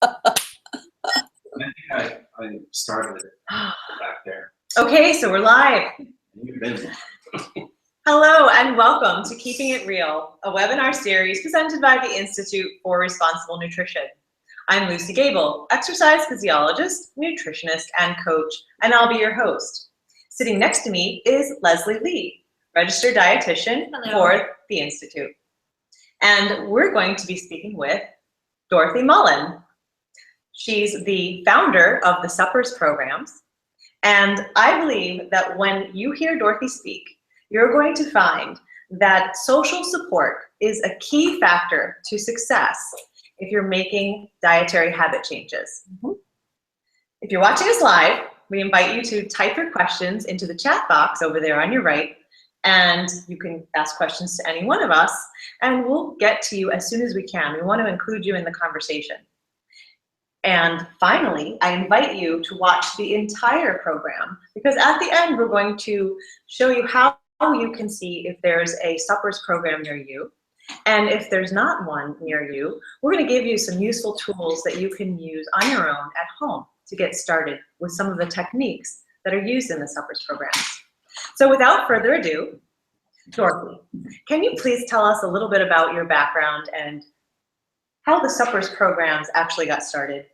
I started it back there. Okay, so we're live. You've been. Hello and welcome to Keeping It Real, a webinar series presented by the Institute for Responsible Nutrition. I'm Luci Gabel, exercise physiologist, nutritionist, and coach, and I'll be your host. Sitting next to me is Leslie Lee, registered dietitian for the Institute. And we're going to be speaking with Dorothy Mullen. She's the founder of the Suppers programs. And I believe that when you hear Dorothy speak, you're going to find that social support is a key factor to success if you're making dietary habit changes. If you're watching us live, we invite you to type your questions into the chat box over there on your right, and you can ask questions to any one of us, and we'll get to you as soon as we can. We want to include you in the conversation. And finally, I invite you to watch the entire program, because at the end, we're going to show you how you can see if there's a suppers program near you. And if there's not one near you, we're going to give you some useful tools that you can use on your own at home to get started with some of the techniques that are used in the suppers programs. So without further ado, Dorothy, can you please tell us a little bit about your background and how the suppers programs actually got started?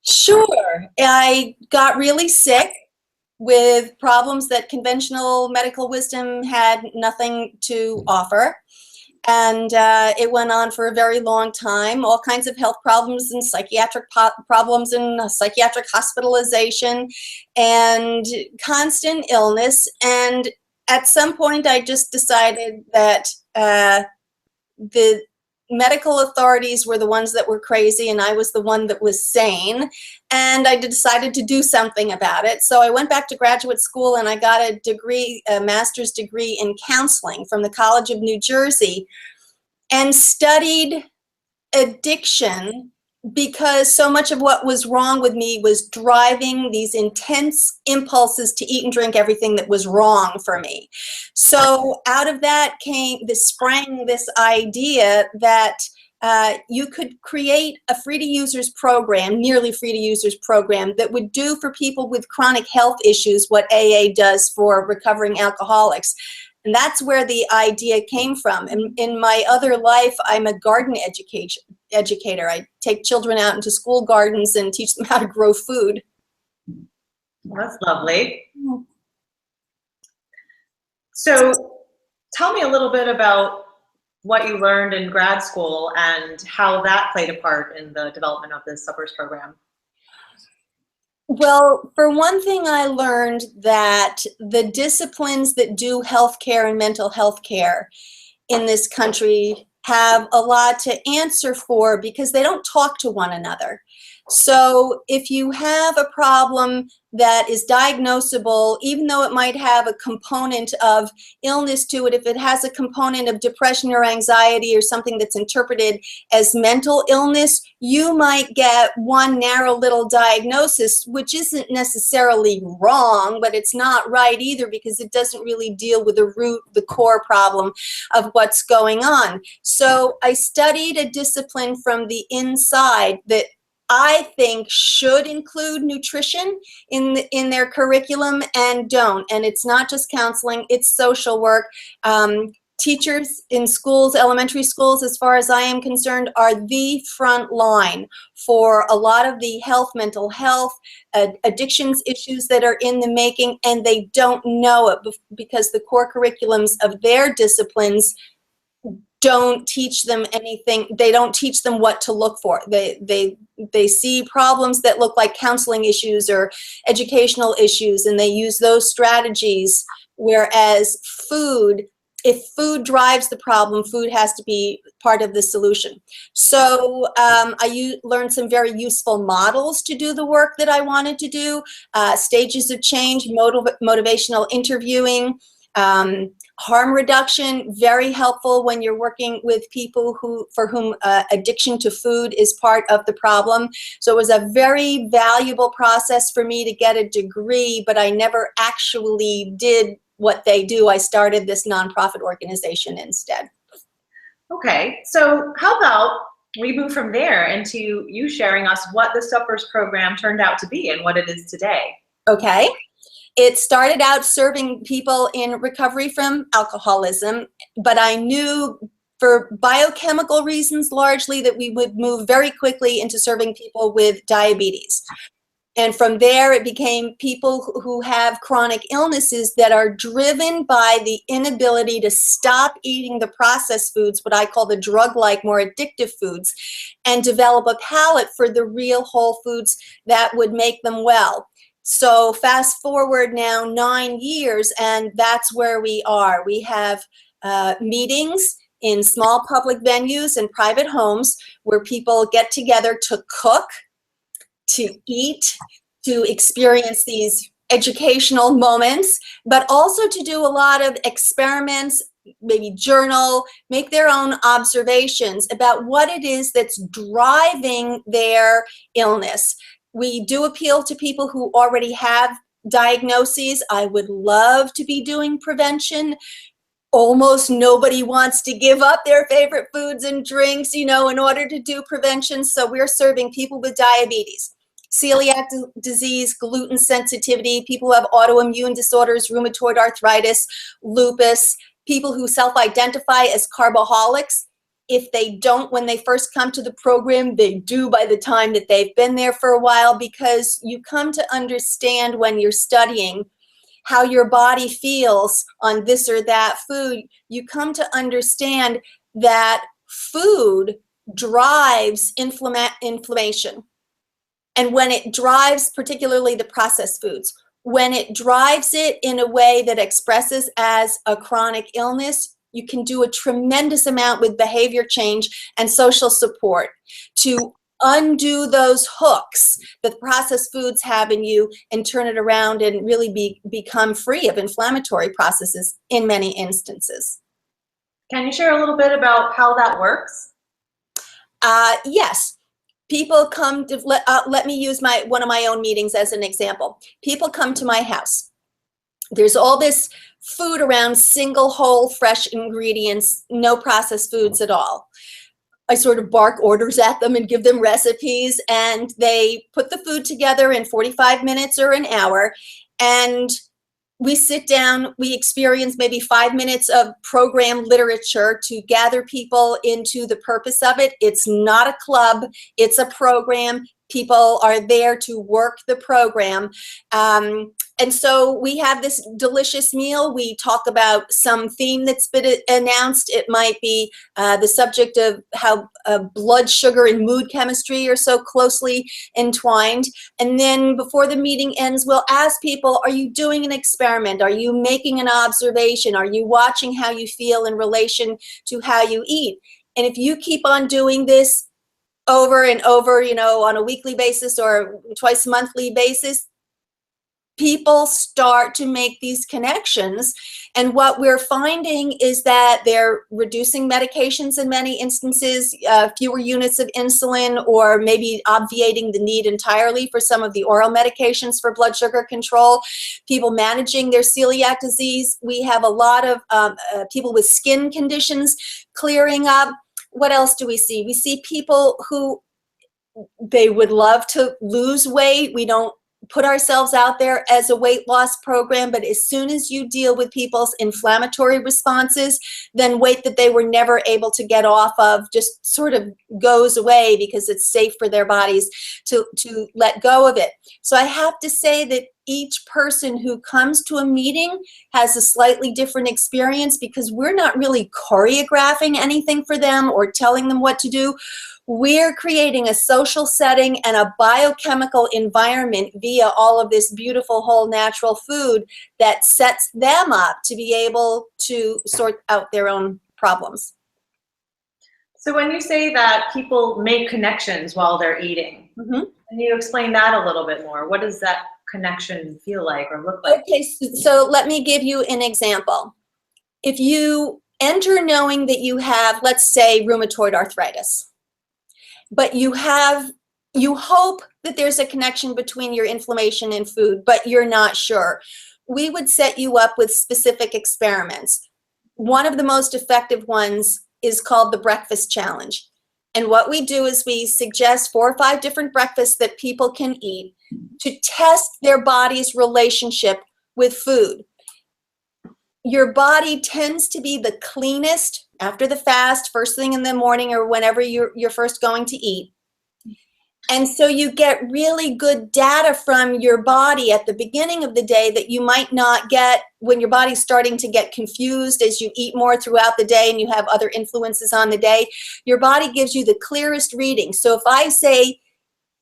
Sure. I got really sick with problems that conventional medical wisdom had nothing to offer. And it went on for a very long time, all kinds of health problems and psychiatric problems and psychiatric hospitalization and constant illness. And at some point, I just decided that the medical authorities were the ones that were crazy and I was the one that was sane, and I decided to do something about it. So I went back to graduate school and I got a degree, a master's degree in counseling from the College of New Jersey, and studied addiction because so much of what was wrong with me was driving these intense impulses to eat and drink everything that was wrong for me. So out of that sprang this idea that you could create a free-to-users program, nearly free-to-users program, that would do for people with chronic health issues what AA does for recovering alcoholics. And that's where the idea came from. And in my other life, I'm a garden educator. I take children out into school gardens and teach them how to grow food. That's lovely. So tell me a little bit about what you learned in grad school and how that played a part in the development of the Suppers program. Well, for one thing, I learned that the disciplines that do healthcare and mental health care in this country have a lot to answer for because they don't talk to one another. So if you have a problem that is diagnosable, even though it might have a component of illness to it, if it has a component of depression or anxiety or something that's interpreted as mental illness, you might get one narrow little diagnosis, which isn't necessarily wrong, but it's not right either because it doesn't really deal with the root, the core problem of what's going on. So I studied a discipline from the inside that I think should include nutrition in their curriculum and don't. And it's not just counseling, it's social work. Teachers in schools, elementary schools, as far as I am concerned, are the front line for a lot of the health, mental health, addictions issues that are in the making, and they don't know it because the core curriculums of their disciplines don't teach them anything. They don't teach them what to look for. They see problems that look like counseling issues or educational issues, and they use those strategies, whereas food, if food drives the problem, food has to be part of the solution. So I learned some very useful models to do the work that I wanted to do, stages of change, motivational interviewing, harm reduction, very helpful when you're working with people for whom addiction to food is part of the problem. So it was a very valuable process for me to get a degree, but I never actually did what they do. I started this nonprofit organization instead. Okay, so how about we move from there into you sharing us what the Suppers program turned out to be and what it is today. Okay. It started out serving people in recovery from alcoholism, but I knew for biochemical reasons largely that we would move very quickly into serving people with diabetes. And from there, it became people who have chronic illnesses that are driven by the inability to stop eating the processed foods, what I call the drug-like, more addictive foods, and develop a palate for the real whole foods that would make them well. So fast forward now 9 years, and that's where we are. We have meetings in small public venues and private homes where people get together to cook, to eat, to experience these educational moments, but also to do a lot of experiments, maybe journal, make their own observations about what it is that's driving their illness. We do appeal to people who already have diagnoses. I would love to be doing prevention. Almost nobody wants to give up their favorite foods and drinks, in order to do prevention. So we're serving people with diabetes, celiac disease, gluten sensitivity, people who have autoimmune disorders, rheumatoid arthritis, lupus, people who self-identify as carboholics. If they don't when they first come to the program, they do by the time that they've been there for a while, because you come to understand when you're studying how your body feels on this or that food. You come to understand that food drives inflammation. And when it drives, particularly the processed foods, when it drives it in a way that expresses as a chronic illness, you can do a tremendous amount with behavior change and social support to undo those hooks that the processed foods have in you and turn it around and really become free of inflammatory processes in many instances. Can you share a little bit about how that works? Yes. People come to, let me use one of my own meetings as an example. People come to my house. There's all this food around, single, whole, fresh ingredients, no processed foods at all. I sort of bark orders at them and give them recipes, and they put the food together in 45 minutes or an hour, and we sit down, we experience maybe 5 minutes of program literature to gather people into the purpose of it. It's not a club, it's a program. People are there to work the program. And so we have this delicious meal. We talk about some theme that's been announced. It might be the subject of how blood sugar and mood chemistry are so closely entwined. And then before the meeting ends, we'll ask people, are you doing an experiment? Are you making an observation? Are you watching how you feel in relation to how you eat? And if you keep on doing this over and over, on a weekly basis or twice monthly basis, people start to make these connections. And what we're finding is that they're reducing medications in many instances, fewer units of insulin, or maybe obviating the need entirely for some of the oral medications for blood sugar control. People managing their celiac disease. We have a lot of people with skin conditions clearing up. What else do we see? We see people who they would love to lose weight. We don't put ourselves out there as a weight loss program, but as soon as you deal with people's inflammatory responses, then weight that they were never able to get off of just sort of goes away because it's safe for their bodies to let go of it. So I have to say that each person who comes to a meeting has a slightly different experience, because we're not really choreographing anything for them or telling them what to do. We're creating a social setting and a biochemical environment via all of this beautiful whole natural food that sets them up to be able to sort out their own problems. So when you say that people make connections while they're eating, can you explain that a little bit more? What does that connection feel like or look like? Okay, so let me give you an example. If you enter knowing that you have, let's say, rheumatoid arthritis, but you hope that there's a connection between your inflammation and food, but you're not sure, we would set you up with specific experiments. One of the most effective ones is called the breakfast challenge. And what we do is we suggest 4 or 5 different breakfasts that people can eat to test their body's relationship with food. Your body tends to be the cleanest after the fast, first thing in the morning or whenever you're first going to eat. And so you get really good data from your body at the beginning of the day that you might not get when your body's starting to get confused as you eat more throughout the day and you have other influences on the day. Your body gives you the clearest reading. So if I say,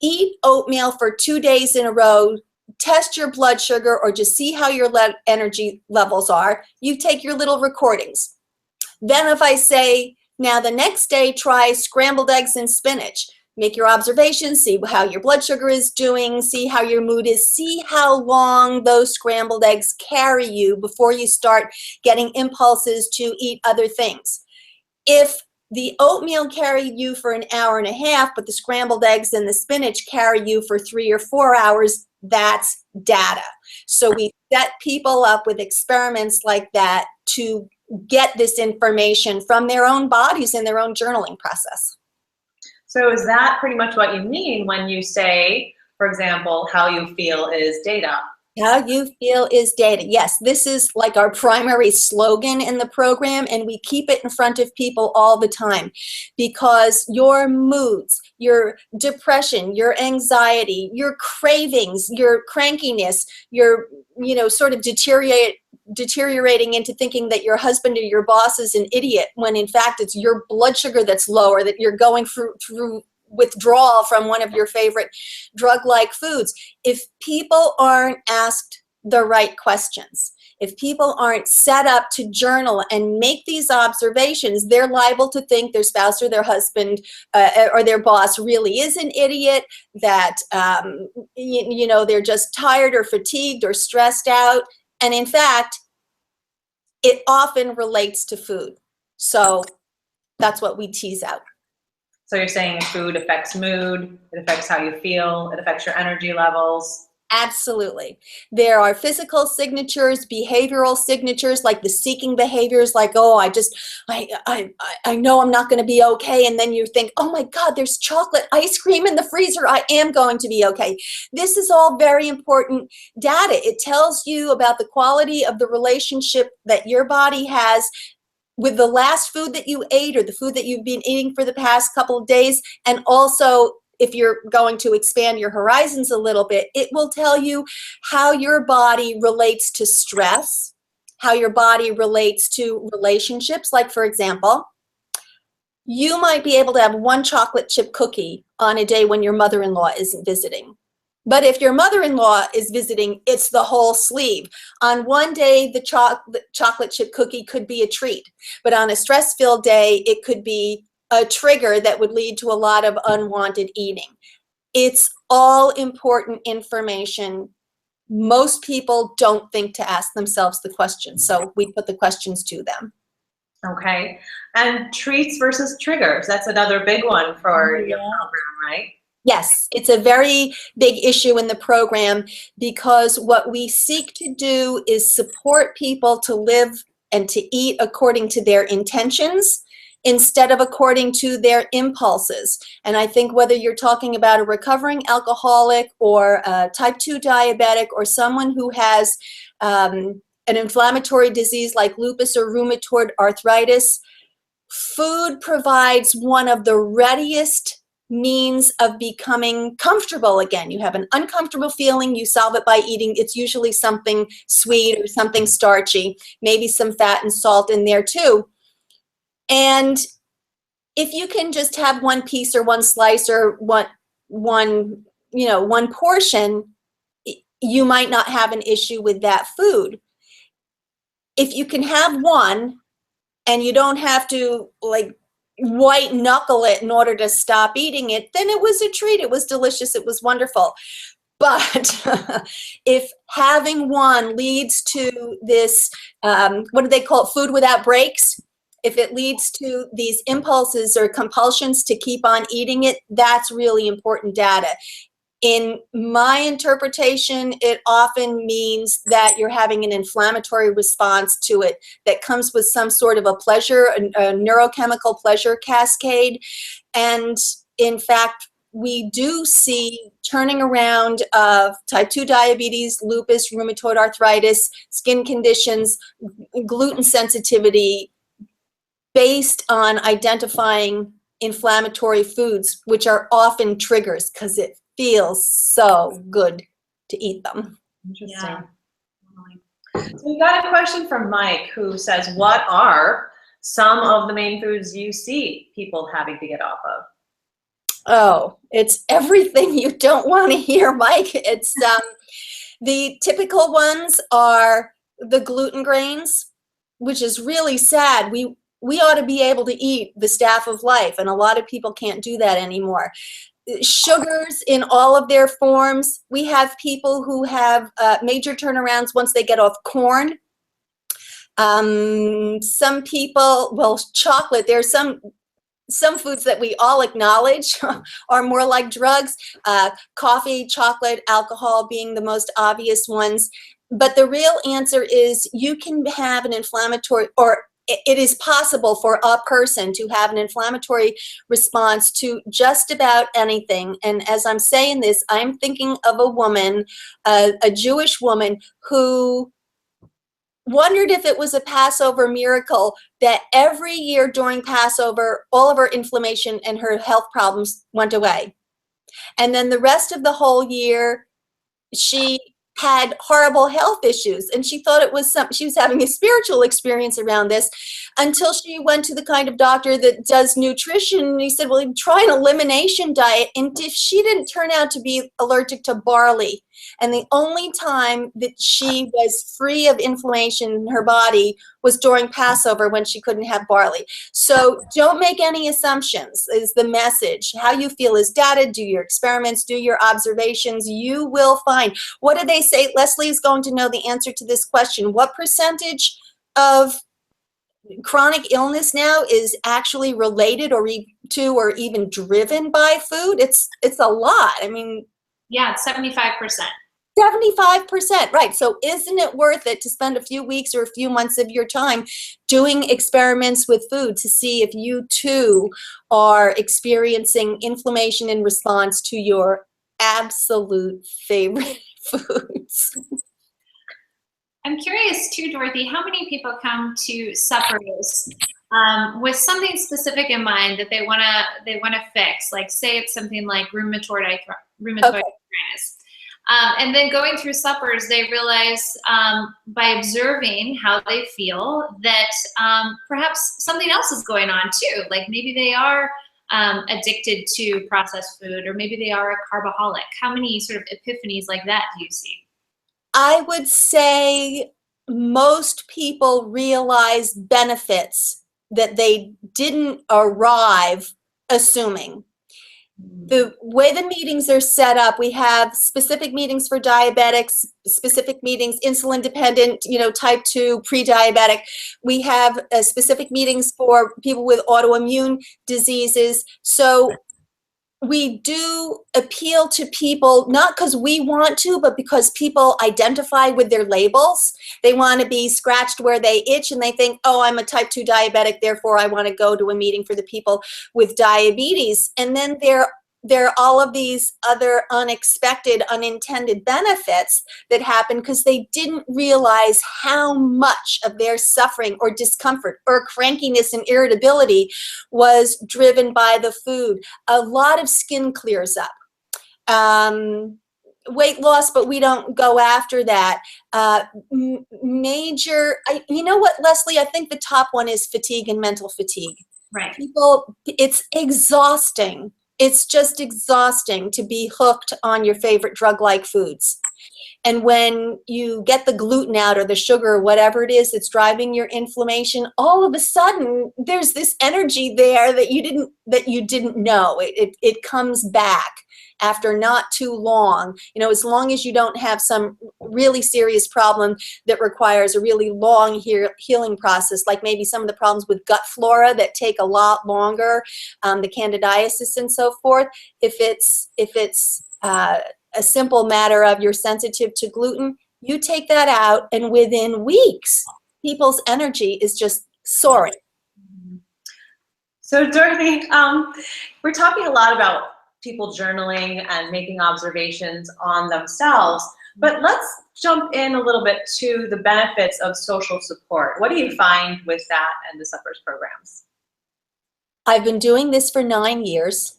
eat oatmeal for 2 days in a row, test your blood sugar or just see how your energy levels are, you take your little recordings. Then if I say, now the next day, try scrambled eggs and spinach. Make your observations, see how your blood sugar is doing, see how your mood is, see how long those scrambled eggs carry you before you start getting impulses to eat other things. If the oatmeal carried you for an hour and a half, but the scrambled eggs and the spinach carry you for 3 or 4 hours, that's data. So we set people up with experiments like that to get this information from their own bodies in their own journaling process. So is that pretty much what you mean when you say, for example, how you feel is data? How you feel is data. Yes, this is like our primary slogan in the program, and we keep it in front of people all the time because your moods, your depression, your anxiety, your cravings, your crankiness, your, sort of deteriorating into thinking that your husband or your boss is an idiot when in fact it's your blood sugar that's lower, that you're going through withdrawal from one of your favorite drug-like foods. If people aren't asked the right questions, if people aren't set up to journal and make these observations, they're liable to think their spouse or their husband or their boss really is an idiot, that they're just tired or fatigued or stressed out. And in fact, it often relates to food. So that's what we tease out. So you're saying food affects mood, it affects how you feel, it affects your energy levels. Absolutely. There are physical signatures, behavioral signatures, like the seeking behaviors, like, oh, I know I'm not going to be okay. And then you think, oh my God, there's chocolate ice cream in the freezer. I am going to be okay. This is all very important data. It tells you about the quality of the relationship that your body has with the last food that you ate or the food that you've been eating for the past couple of days. And also, if you're going to expand your horizons a little bit, it will tell you how your body relates to stress, how your body relates to relationships. Like, for example, you might be able to have 1 chocolate chip cookie on a day when your mother-in-law isn't visiting. But if your mother-in-law is visiting, it's the whole sleeve. On one day, the chocolate chip cookie could be a treat. But on a stress-filled day, it could be a trigger that would lead to a lot of unwanted eating. It's all important information. Most people don't think to ask themselves the questions, so we put the questions to them. Okay. And treats versus triggers, that's another big one for your program, right? Yes, it's a very big issue in the program because what we seek to do is support people to live and to eat according to their intentions instead of according to their impulses. And I think whether you're talking about a recovering alcoholic or a type 2 diabetic or someone who has an inflammatory disease like lupus or rheumatoid arthritis, food provides one of the readiest means of becoming comfortable again. You have an uncomfortable feeling, you solve it by eating. It's usually something sweet or something starchy, maybe some fat and salt in there too. And if you can just have 1 piece or 1 slice or one portion, you might not have an issue with that food. If you can have 1 and you don't have to like white knuckle it in order to stop eating it, then it was a treat. It was delicious. It was wonderful. But if having 1 leads to this, what do they call it, food without breaks? If it leads to these impulses or compulsions to keep on eating it, that's really important data. In my interpretation, it often means that you're having an inflammatory response to it that comes with some sort of a pleasure, a neurochemical pleasure cascade. And in fact, we do see turning around of type 2 diabetes, lupus, rheumatoid arthritis, skin conditions, gluten sensitivity, based on identifying inflammatory foods, which are often triggers because it feels so good to eat them. Interesting. Yeah. So we got a question from Mike who says, what are some of the main foods you see people having to get off of? Oh, it's everything you don't want to hear, Mike. It's the typical ones are the gluten grains, which is really sad. We ought to be able to eat the staff of life, and a lot of people can't do that anymore. Sugars in all of their forms. We have people who have major turnarounds once they get off corn. Some people, well, chocolate, there's some foods that we all acknowledge are more like drugs. Coffee, chocolate, alcohol being the most obvious ones. But the real answer is you can have an inflammatory, or it is possible for a person to have an inflammatory response to just about anything. And as I'm saying this, I'm thinking of a woman, a Jewish woman, who wondered if it was a Passover miracle that every year during Passover, all of her inflammation and her health problems went away. And then the rest of the whole year, she had horrible health issues, and she thought it was she was having a spiritual experience around this, until she went to the kind of doctor that does nutrition. And he said, well, try an elimination diet. And if she didn't turn out to be allergic to barley, and the only time that she was free of inflammation in her body was during Passover, when she couldn't have barley. So don't make any assumptions is the message. How you feel is data. Do your experiments, do your observations. You will find. What do they say? Leslie is going to know the answer to this question. What percentage of chronic illness now is actually related or even driven by food? It's a lot. I mean, Yeah, it's 75%. 75%, right. So isn't it worth it to spend a few weeks or a few months of your time doing experiments with food to see if you too are experiencing inflammation in response to your absolute favorite foods? I'm curious too, Dorothy, how many people come to suppers with something specific in mind that they wanna fix? Like, say it's something like rheumatoid arthritis. And then going through suppers, they realize by observing how they feel that perhaps something else is going on too. Like maybe they are addicted to processed food, or maybe they are a carboholic. How many sort of epiphanies like that do you see? I would say most people realize benefits that they didn't arrive assuming. The way the meetings are set up, we have specific meetings for diabetics, specific meetings, insulin dependent, type 2, pre-diabetic. We have specific meetings for people with autoimmune diseases. So we do appeal to people, not because we want to, but because people identify with their labels. They want to be scratched where they itch, and they think, oh, I'm a type 2 diabetic, therefore I want to go to a meeting for the people with diabetes. And then there are all of these other unexpected, unintended benefits that happen because they didn't realize how much of their suffering or discomfort or crankiness and irritability was driven by the food. A lot of skin clears up. Weight loss, but we don't go after that. Major, you know what, Leslie, I think the top one is fatigue and mental fatigue. Right. People, it's exhausting. It's just exhausting to be hooked on your favorite drug-like foods. And when you get the gluten out or the sugar or whatever it is that's driving your inflammation, all of a sudden there's this energy there that you didn't know. It comes back after not too long. As long as you don't have some really serious problem that requires a really long healing process, like maybe some of the problems with gut flora that take a lot longer, the candidiasis and so forth. If it's a simple matter of you're sensitive to gluten, you take that out, and within weeks, people's energy is just soaring. So Dorothy, we're talking a lot about people journaling and making observations on themselves, but let's jump in a little bit to the benefits of social support. What do you find with that and the suppers programs? I've been doing this for 9 years.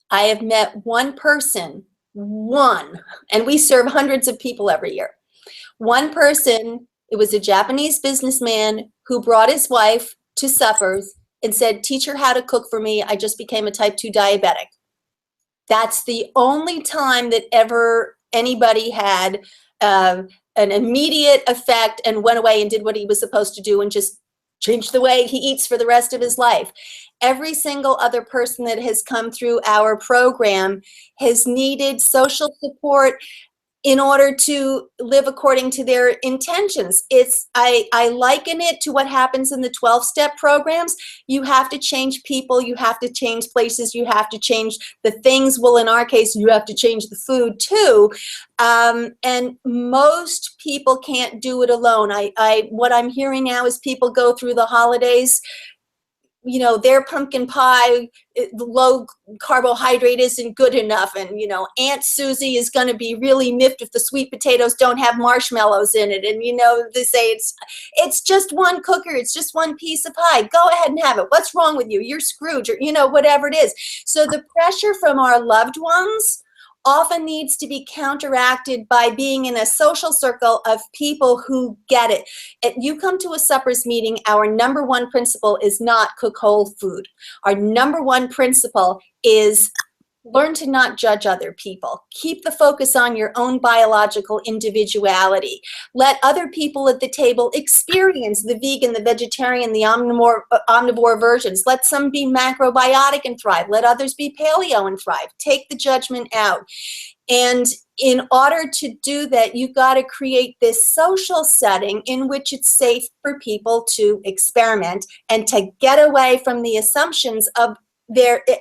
I have met one person, and we serve hundreds of people every year. One person, it was a Japanese businessman who brought his wife to suppers and said, teach her how to cook for me. I just became a type 2 diabetic. That's the only time that ever anybody had an immediate effect and went away and did what he was supposed to do and just changed the way he eats for the rest of his life. Every single other person that has come through our program has needed social support in order to live according to their intentions. I liken it to what happens in the 12-step programs. You have to change people, you have to change places, you have to change the things. Well, in our case, you have to change the food too. And most people can't do it alone. What I'm hearing now is people go through the holidays, you know, their pumpkin pie, low carbohydrate isn't good enough. And, you know, Aunt Susie is going to be really miffed if the sweet potatoes don't have marshmallows in it. And, you know, they say it's just one cooker. It's just one piece of pie. Go ahead and have it. What's wrong with you? You're Scrooge, or, you know, whatever it is. So the pressure from our loved ones often needs to be counteracted by being in a social circle of people who get it. You come to a suppers meeting, our number one principle is not cook whole food. Our number one principle is learn to not judge other people. Keep the focus on your own biological individuality. Let other people at the table experience the vegan, the vegetarian, the omnivore versions. Let some be macrobiotic and thrive. Let others be paleo and thrive. Take the judgment out. And in order to do that, you've got to create this social setting in which it's safe for people to experiment and to get away from the assumptions of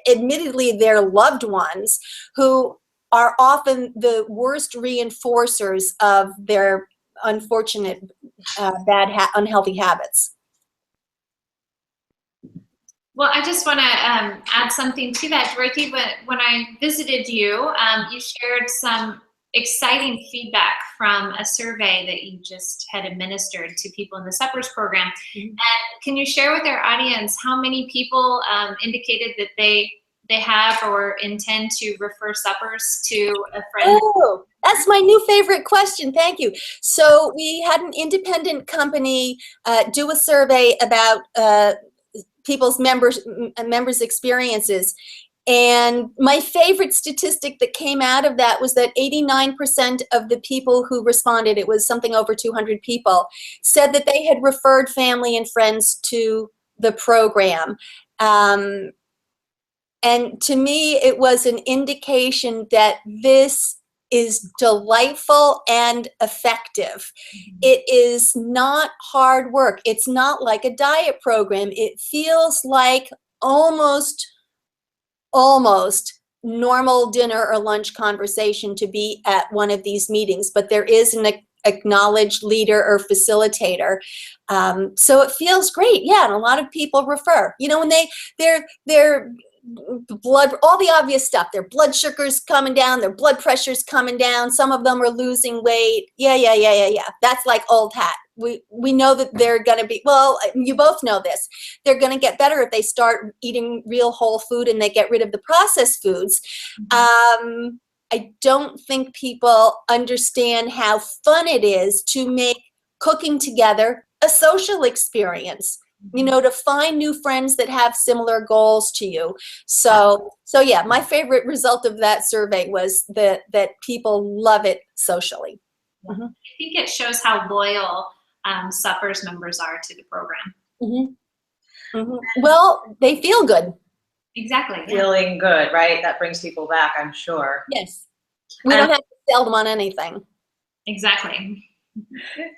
admittedly their loved ones, who are often the worst reinforcers of their unfortunate, unhealthy habits. Well, I just want to add something to that, Dorothy. When I visited you, you shared some exciting feedback from a survey that you just had administered to people in the suppers program. Mm-hmm. And can you share with our audience how many people indicated that they have or intend to refer suppers to a friend? Oh, that's my new favorite question. Thank you. So we had an independent company do a survey about people's members' experiences. And my favorite statistic that came out of that was that 89% of the people who responded, it was something over 200 people, said that they had referred family and friends to the program. And to me, it was an indication that this is delightful and effective. Mm-hmm. It is not hard work. It's not like a diet program. It feels like almost normal dinner or lunch conversation to be at one of these meetings, but there is an acknowledged leader or facilitator. So it feels great. Yeah, and a lot of people refer. You know, when their blood, all the obvious stuff, their blood sugar's coming down, their blood pressure's coming down, some of them are losing weight. Yeah. That's like old hat. We know that they're going to be, well, you both know this, they're going to get better if they start eating real whole food and they get rid of the processed foods. Mm-hmm. I don't think people understand how fun it is to make cooking together a social experience. You know, to find new friends that have similar goals to you. So yeah, my favorite result of that survey was that people love it socially. Mm-hmm. I think it shows how loyal suppers members are to the program. Mm-hmm. Mm-hmm. Well, they feel good. Exactly. Yeah. Feeling good, right? That brings people back, I'm sure. Yes. We don't have to sell them on anything. Exactly.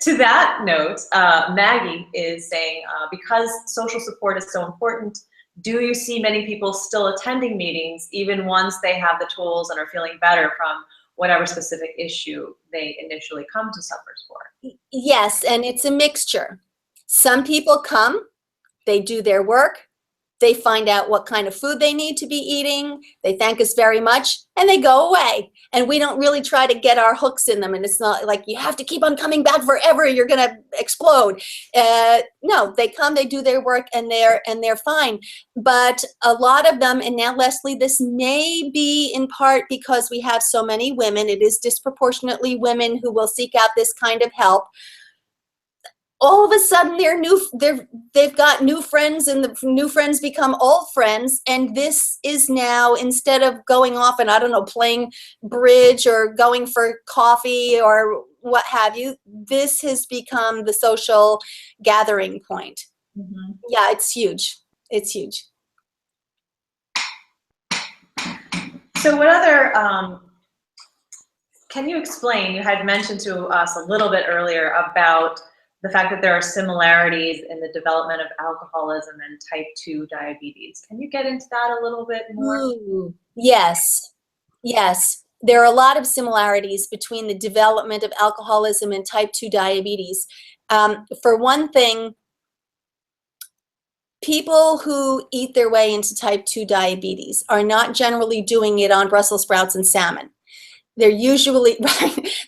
To that note, Maggie is saying, because social support is so important, do you see many people still attending meetings even once they have the tools and are feeling better from whatever specific issue they initially come to suppers for? Yes, and it's a mixture. Some people come, they do their work, They find out what kind of food they need to be eating. They thank us very much, and they go away. And we don't really try to get our hooks in them. And it's not like you have to keep on coming back forever. You're going to explode. No, they come, they do their work, and they're fine. But a lot of them, and now Leslie, this may be in part because we have so many women. It is disproportionately women who will seek out this kind of help. All of a sudden they've got new friends, and the new friends become old friends. And this is now, instead of going off and, I don't know, playing bridge or going for coffee or what have you, this has become the social gathering point. Mm-hmm. Yeah, it's huge. It's huge. So what other, can you explain, you had mentioned to us a little bit earlier about the fact that there are similarities in the development of alcoholism and type 2 diabetes. Can you get into that a little bit more? Ooh, yes, yes. There are a lot of similarities between the development of alcoholism and type 2 diabetes. For one thing, people who eat their way into type 2 diabetes are not generally doing it on Brussels sprouts and salmon. They're usually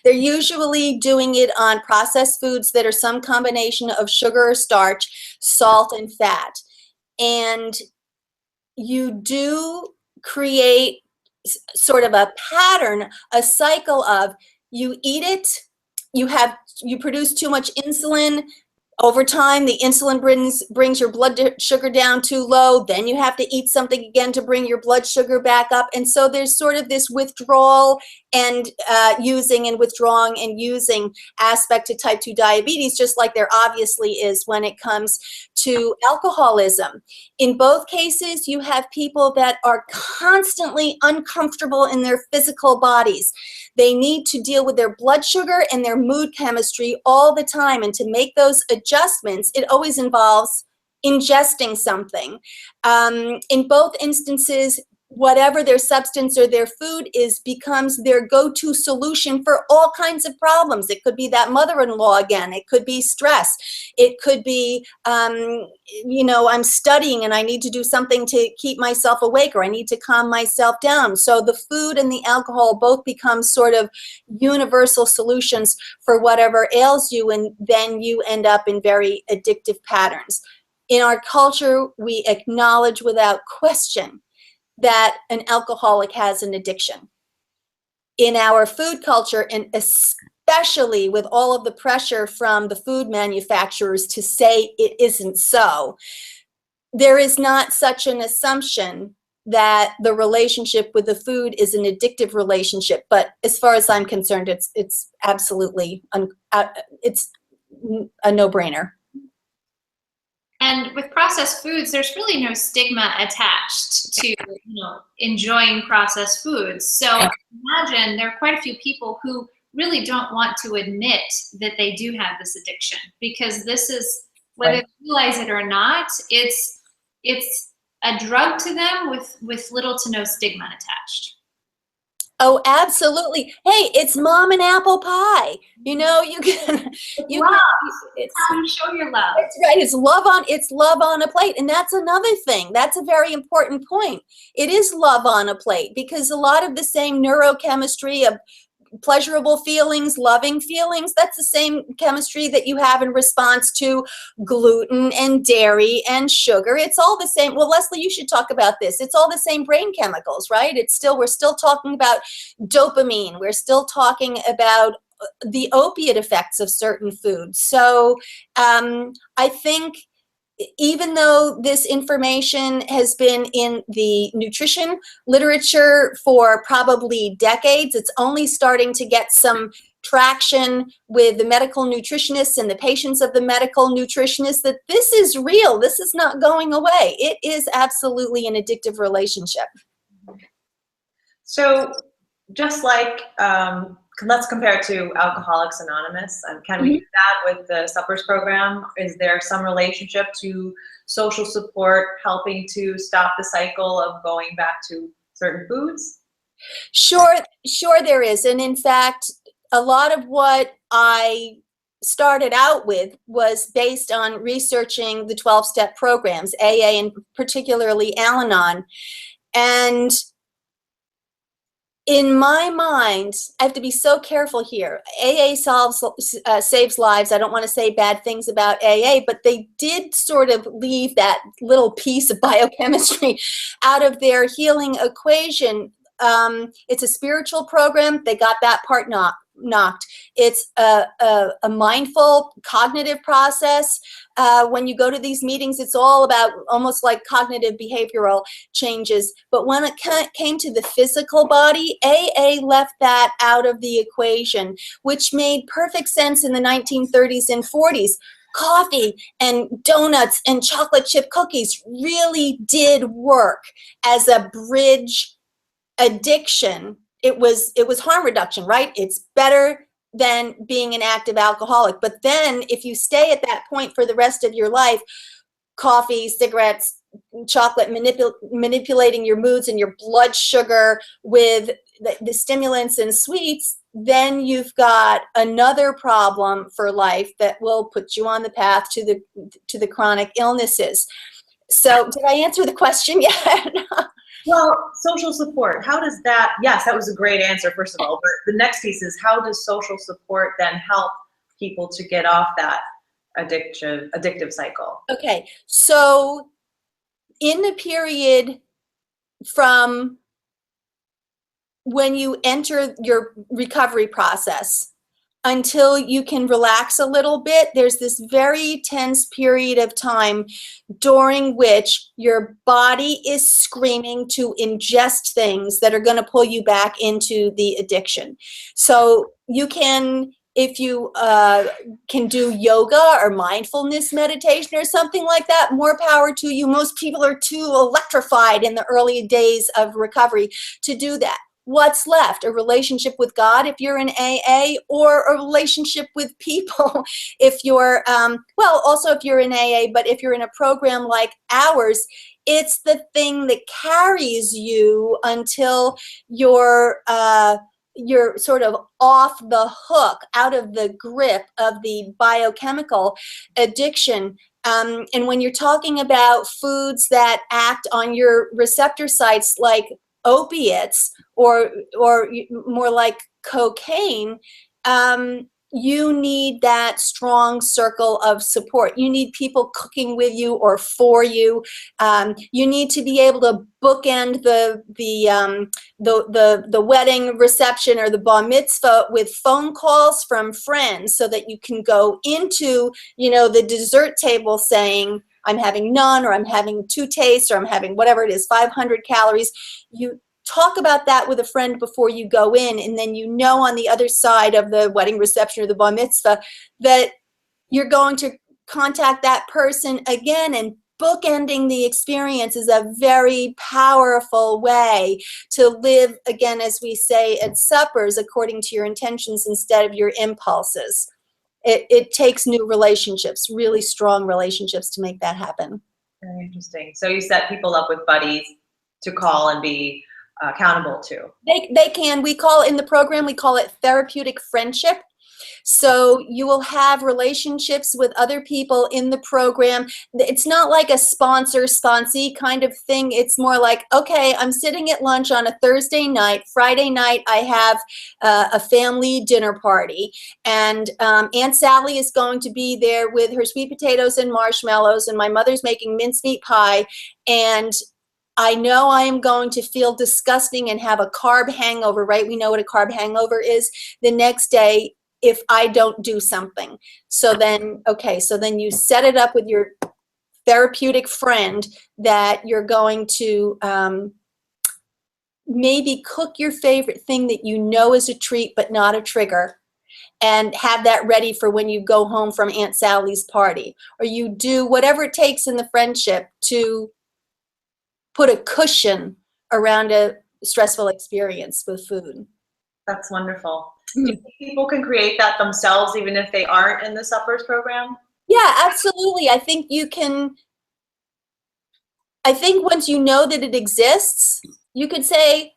they're usually doing it on processed foods that are some combination of sugar or starch, salt, and fat. And you do create sort of a pattern, a cycle of you eat it, you produce too much insulin. Over time, the insulin brings your blood sugar down too low. Then you have to eat something again to bring your blood sugar back up. And so there's sort of this withdrawal and using and withdrawing and using aspect to type 2 diabetes, just like there obviously is when it comes to alcoholism. In both cases, you have people that are constantly uncomfortable in their physical bodies. They need to deal with their blood sugar and their mood chemistry all the time. And to make those adjustments, it always involves ingesting something. In both instances, whatever their substance or their food is becomes their go-to solution for all kinds of problems. It could be that mother-in-law again. It could be stress. It could be, I'm studying and I need to do something to keep myself awake, or I need to calm myself down. So the food and the alcohol both become sort of universal solutions for whatever ails you, and then you end up in very addictive patterns. In our culture, we acknowledge without question that an alcoholic has an addiction. In our food culture, and especially with all of the pressure from the food manufacturers to say it isn't so, there is not such an assumption that the relationship with the food is an addictive relationship. But as far as I'm concerned, it's absolutely, it's a no-brainer. And with processed foods, there's really no stigma attached to, enjoying processed foods. So imagine there are quite a few people who really don't want to admit that they do have this addiction, because this is, whether they realize it or not, it's a drug to them with little to no stigma attached. Oh, absolutely. Hey, it's mom and apple pie. You can. It's how you show your love. That's right. It's love on a plate, and that's another thing. That's a very important point. It is love on a plate, because a lot of the same neurochemistry of pleasurable feelings, loving feelings, that's the same chemistry that you have in response to gluten and dairy and sugar. It's all the same. Well, Leslie, you should talk about this. It's all the same brain chemicals, right? We're still talking about dopamine. We're still talking about the opiate effects of certain foods. So I think even though this information has been in the nutrition literature for probably decades, it's only starting to get some traction with the medical nutritionists and the patients of the medical nutritionists, that this is real. This is not going away. It is absolutely an addictive relationship. So just like, let's compare it to Alcoholics Anonymous. Can we do that with the suppers program? Is there some relationship to social support helping to stop the cycle of going back to certain foods? Sure there is. And in fact, a lot of what I started out with was based on researching the 12-step programs, AA and particularly Al-Anon. And in my mind, I have to be so careful here. AA saves lives. I don't want to say bad things about AA, but they did sort of leave that little piece of biochemistry out of their healing equation. It's a spiritual program. They got that part knocked. It's a mindful cognitive process. When you go to these meetings, it's all about almost like cognitive behavioral changes. But when it came to the physical body, AA left that out of the equation, which made perfect sense in the 1930s and 40s. Coffee and donuts and chocolate chip cookies really did work as a bridge addiction. It was harm reduction, right? It's better than being an active alcoholic. But then if you stay at that point for the rest of your life, coffee, cigarettes, chocolate, manipulating your moods and your blood sugar with the stimulants and sweets, then you've got another problem for life that will put you on the path to the chronic illnesses. So did I answer the question yet? Well, social support, how does that, yes, that was a great answer, first of all, but the next piece is, how does social support then help people to get off that addictive cycle? Okay, so in the period from when you enter your recovery process until you can relax a little bit, there's this very tense period of time during which your body is screaming to ingest things that are going to pull you back into the addiction. So you can, if you can do yoga or mindfulness meditation or something like that, more power to you. Most people are too electrified in the early days of recovery to do that. What's left? A relationship with God if you're in AA, or a relationship with people if you're, well, also if you're in AA, but if you're in a program like ours, it's the thing that carries you until you're sort of off the hook, out of the grip of the biochemical addiction. And when you're talking about foods that act on your receptor sites like opiates or more like cocaine, you need that strong circle of support. You need people cooking with you or for you. You need to be able to bookend the wedding reception or the bar mitzvah with phone calls from friends, so that you can go into, the dessert table saying, I'm having none, or I'm having 2 tastes, or I'm having whatever it is, 500 calories. You talk about that with a friend before you go in, and then on the other side of the wedding reception or the bar mitzvah that you're going to contact that person again, and bookending the experience is a very powerful way to live, again, as we say at suppers, according to your intentions instead of your impulses. It takes new relationships, really strong relationships, to make that happen. Very interesting. So you set people up with buddies to call and be accountable to. They can. In the program, we call it therapeutic friendship. So you will have relationships with other people in the program. It's not like a sponsee kind of thing. It's more like, okay, I'm sitting at lunch on a Thursday night. Friday night, I have a family dinner party. And Aunt Sally is going to be there with her sweet potatoes and marshmallows. And my mother's making mincemeat pie. And I know I am going to feel disgusting and have a carb hangover, right? We know what a carb hangover is the next day if I don't do something. So then you set it up with your therapeutic friend that you're going to maybe cook your favorite thing that is a treat but not a trigger, and have that ready for when you go home from Aunt Sally's party. Or you do whatever it takes in the friendship to put a cushion around a stressful experience with food. That's wonderful. Do you think people can create that themselves even if they aren't in the suppers program? Yeah, absolutely. I think you can. I think once you know that it exists, you could say,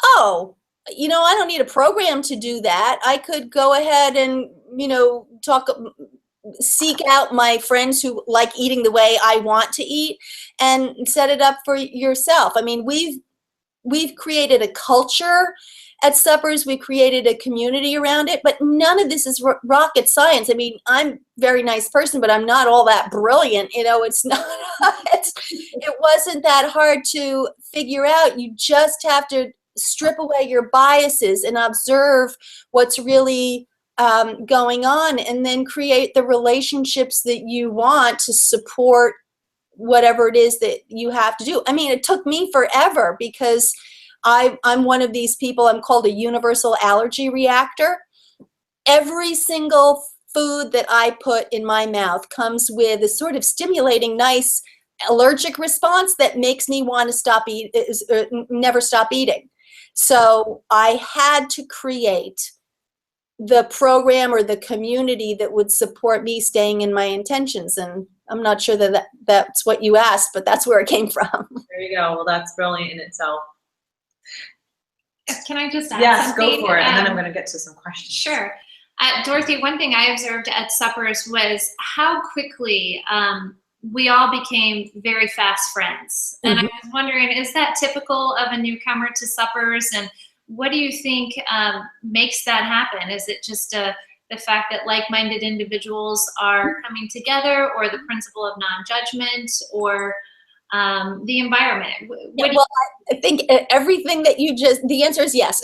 oh, I don't need a program to do that. I could go ahead and seek out my friends who like eating the way I want to eat and set it up for yourself. I mean, we've created a culture at suppers. We created a community around it, but none of this is rocket science. I mean, I'm a very nice person, but I'm not all that brilliant. It's not, it wasn't that hard to figure out. You just have to strip away your biases and observe what's really going on, and then create the relationships that you want to support whatever it is that you have to do. I mean, it took me forever because I'm one of these people. I'm called a universal allergy reactor. Every single food that I put in my mouth comes with a sort of stimulating, nice allergic response that makes me want to never stop eating. So I had to create the program or the community that would support me staying in my intentions. And I'm not sure that that's what you asked, but that's where it came from. There you go. Well, that's brilliant in itself. Can I just add Yes, something? go for it. And then I'm going to get to some questions. Sure. Dorothy, one thing I observed at suppers was how quickly we all became very fast friends. And I was wondering, is that typical of a newcomer to suppers? And what do you think makes that happen? Is it just the fact that like-minded individuals are coming together, or the principle of non-judgment, or the environment? I think everything that the answer is yes.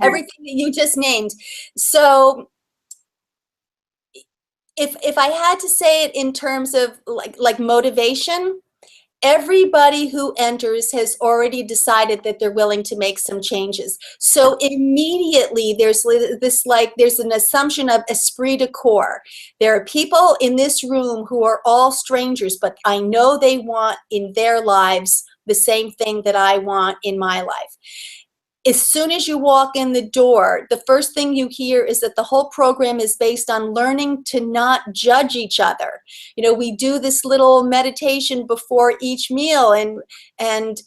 Everything that you just named. So if I had to say it in terms of like motivation, everybody who enters has already decided that they're willing to make some changes. So immediately there's an assumption of esprit de corps. There are people in this room who are all strangers, but I know they want in their lives the same thing that I want in my life. As soon as you walk in the door, the first thing you hear is that the whole program is based on learning to not judge each other. We do this little meditation before each meal, and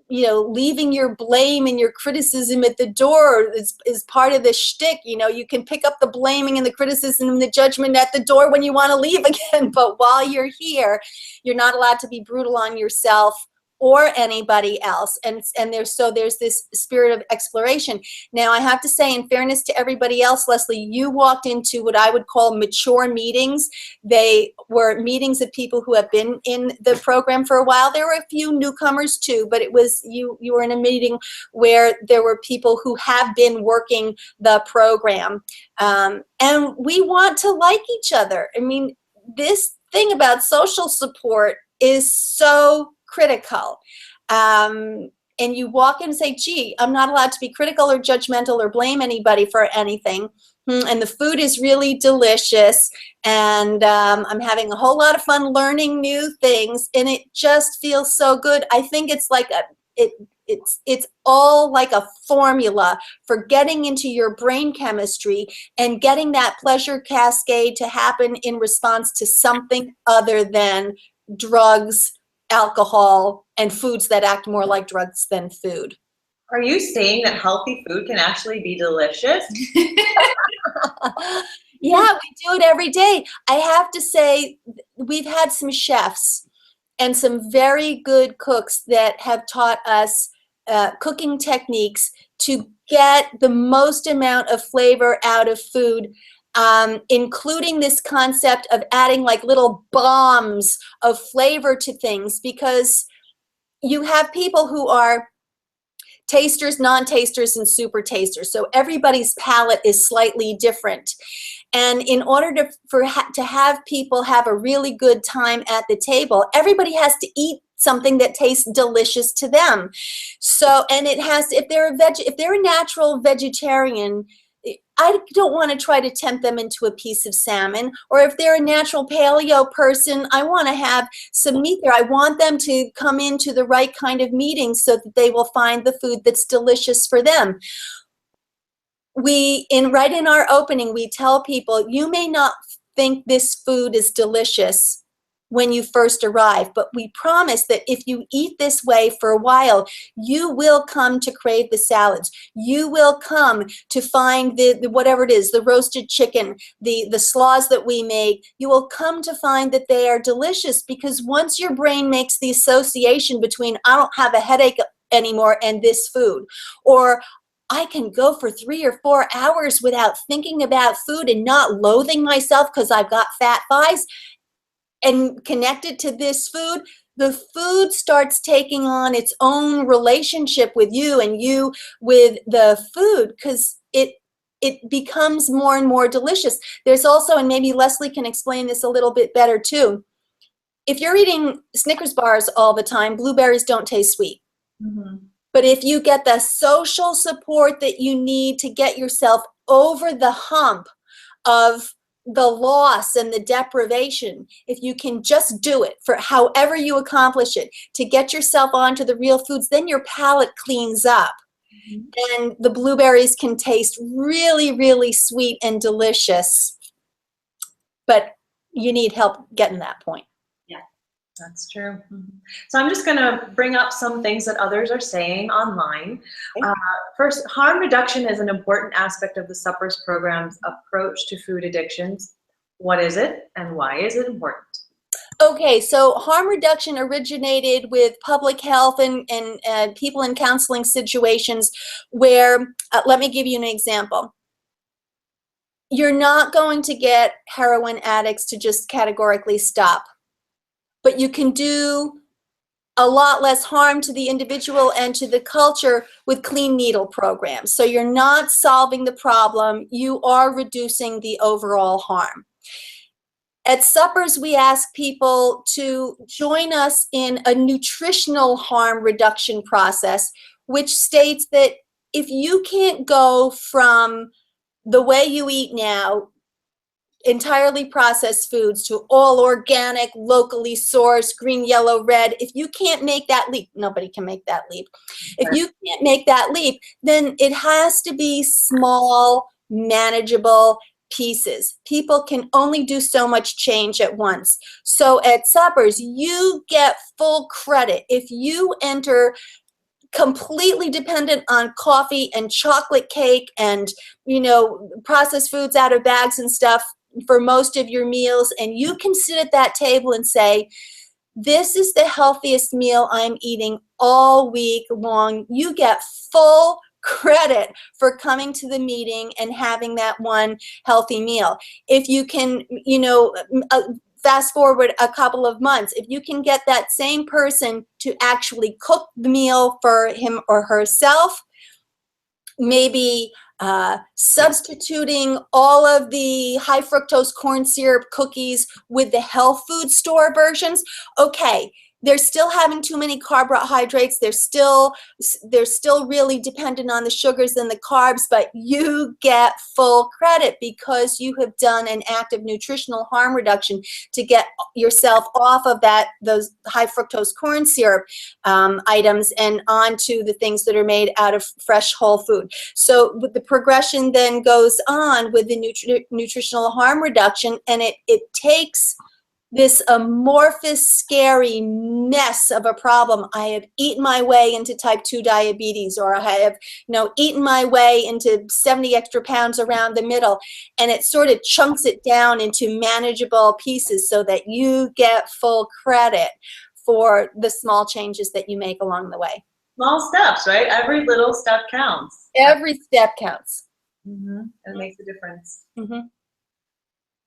leaving your blame and your criticism at the door is part of the shtick. You can pick up the blaming and the criticism and the judgment at the door when you want to leave again. But while you're here, you're not allowed to be brutal on yourself or anybody else, and there's this spirit of exploration. Now, I have to say, in fairness to everybody else, Leslie, you walked into what I would call mature meetings. They were meetings of people who have been in the program for a while. There were a few newcomers too, but it was you were in a meeting where there were people who have been working the program, and we want to like each other. I mean, this thing about social support is so critical. And you walk in and say, gee, I'm not allowed to be critical or judgmental or blame anybody for anything. And the food is really delicious. And I'm having a whole lot of fun learning new things. And it just feels so good. I think it's like it's all like a formula for getting into your brain chemistry and getting that pleasure cascade to happen in response to something other than drugs, alcohol, and foods that act more like drugs than food. Are you saying that healthy food can actually be delicious? Yeah, we do it every day. I have to say, we've had some chefs and some very good cooks that have taught us cooking techniques to get the most amount of flavor out of food, including this concept of adding like little bombs of flavor to things, because you have people who are tasters, non-tasters, and super tasters. So everybody's palate is slightly different. And in order to have people have a really good time at the table, everybody has to eat something that tastes delicious to them. So, and it has to, if they're a natural vegetarian, I don't want to try to tempt them into a piece of salmon. Or if they're a natural paleo person, I want to have some meat there. I want them to come into the right kind of meeting so that they will find the food that's delicious for them. Right in our opening, we tell people, you may not think this food is delicious, when you first arrive. But we promise that if you eat this way for a while, you will come to crave the salads. You will come to find the whatever it is, the roasted chicken, the slaws that we make. You will come to find that they are delicious, because once your brain makes the association between I don't have a headache anymore and this food, or I can go for 3 or 4 hours without thinking about food and not loathing myself because I've got fat thighs, and connected to this food, the food starts taking on its own relationship with you and you with the food, because it becomes more and more delicious. There's also, and maybe Leslie can explain this a little bit better too, if you're eating Snickers bars all the time, blueberries don't taste sweet. Mm-hmm. But if you get the social support that you need to get yourself over the hump of the loss and the deprivation, if you can just do it for however you accomplish it, to get yourself onto the real foods, then your palate cleans up. Mm-hmm. And the blueberries can taste really, really sweet and delicious. But you need help getting that point. That's true. So I'm just going to bring up some things that others are saying online. First, harm reduction is an important aspect of the Suppers program's approach to food addictions. What is it, and why is it important? Okay, so harm reduction originated with public health and people in counseling situations where, let me give you an example. You're not going to get heroin addicts to just categorically stop, but you can do a lot less harm to the individual and to the culture with clean needle programs. So you're not solving the problem, you are reducing the overall harm. At Suppers, we ask people to join us in a nutritional harm reduction process, which states that if you can't go from the way you eat now, entirely processed foods, to all organic, locally sourced, green, yellow, red. If you can't make that leap, nobody can make that leap. If you can't make that leap, then it has to be small, manageable pieces. People can only do so much change at once. So at Suppers, you get full credit. If you enter completely dependent on coffee and chocolate cake and, processed foods out of bags and stuff for most of your meals, and you can sit at that table and say, this is the healthiest meal I'm eating all week long, you get full credit for coming to the meeting and having that one healthy meal. If you can, fast forward a couple of months, if you can get that same person to actually cook the meal for him or herself, maybe substituting all of the high fructose corn syrup cookies with the health food store versions. Okay, they're still having too many carbohydrates. They're still really dependent on the sugars and the carbs, but you get full credit because you have done an active nutritional harm reduction to get yourself off of those high fructose corn syrup items and onto the things that are made out of fresh whole food. So the progression then goes on with the nutritional harm reduction, and it takes this amorphous, scary mess of a problem. I have eaten my way into type 2 diabetes, or I have, eaten my way into 70 extra pounds around the middle, and it sort of chunks it down into manageable pieces so that you get full credit for the small changes that you make along the way. Small steps, right? Every little step counts. Every step counts. Mm-hmm. It makes a difference. Mm-hmm.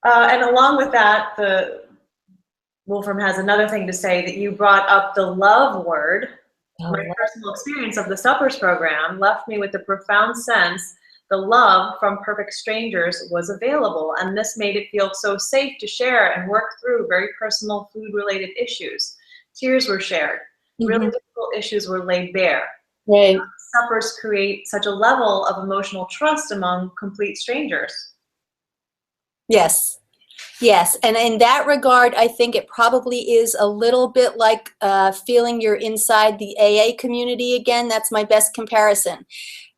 And along with that, Wolfram has another thing to say, that you brought up the love word. My personal experience of the Suppers program left me with the profound sense the love from perfect strangers was available, and this made it feel so safe to share and work through very personal food-related issues. Tears were shared. Mm-hmm. Really difficult issues were laid bare. Right. Suppers create such a level of emotional trust among complete strangers. Yes. Yes, and in that regard, I think it probably is a little bit like feeling you're inside the AA community again. That's my best comparison.